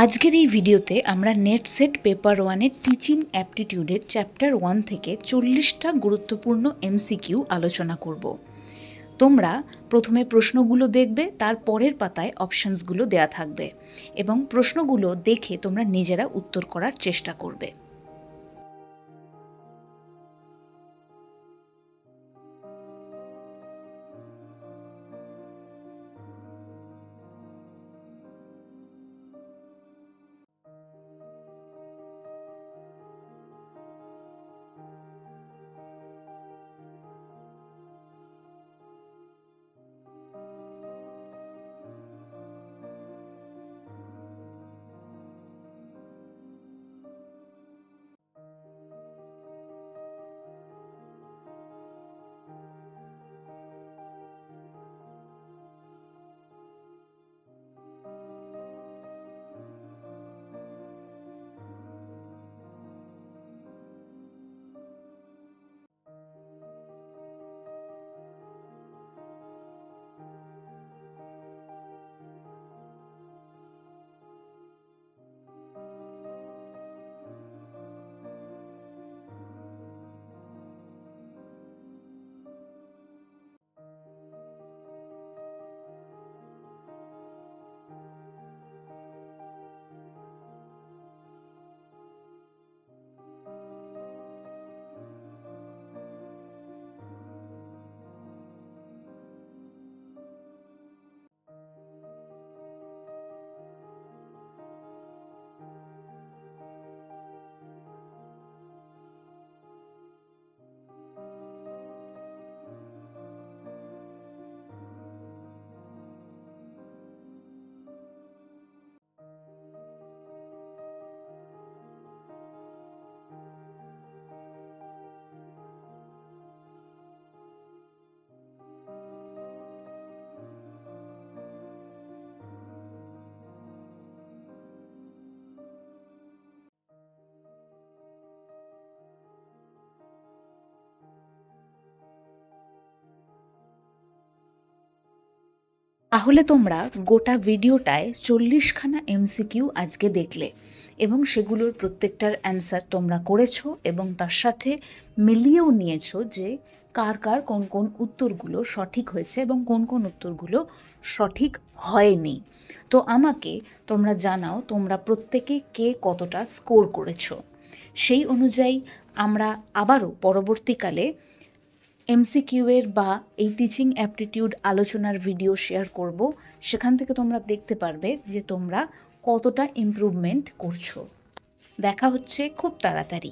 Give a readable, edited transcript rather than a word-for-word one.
আজকের এই ভিডিওতে আমরা নেট সেট পেপার 1-এর টিচিং অ্যাপটিটিউডের চ্যাপ্টার 1 থেকে 40টা গুরুত্বপূর্ণ এমসিকিউ আলোচনা করব। তোমরা প্রথমে প্রশ্নগুলো দেখবে, তার পরের পাতায় অপশানসগুলো দেয়া থাকবে এবং প্রশ্নগুলো দেখে তোমরা নিজেরা উত্তর করার চেষ্টা করবে। তাহলে তোমরা গোটা ভিডিওটায় 40খানা এমসিকিউ আজকে দেখলে এবং সেগুলোর প্রত্যেকটার অ্যান্সার তোমরা করেছো এবং তার সাথে মিলিয়েও নিয়েছো যে কার কার কোন কোন উত্তরগুলো সঠিক হয়েছে এবং কোন কোন উত্তরগুলো সঠিক হয়নি। তো আমাকে তোমরা জানাও তোমরা প্রত্যেকে কে কতটা স্কোর করেছো। সেই অনুযায়ী আমরা আবারও পরবর্তীকালে এমসিকিউয়ের বা এই টিচিং অ্যাপটিটিউড আলোচনার ভিডিও শেয়ার করব। সেখান থেকে তোমরা দেখতে পারবে যে তোমরা কতটা ইমপ্রুভমেন্ট করছো। দেখা হচ্ছে খুব তাড়াতাড়ি।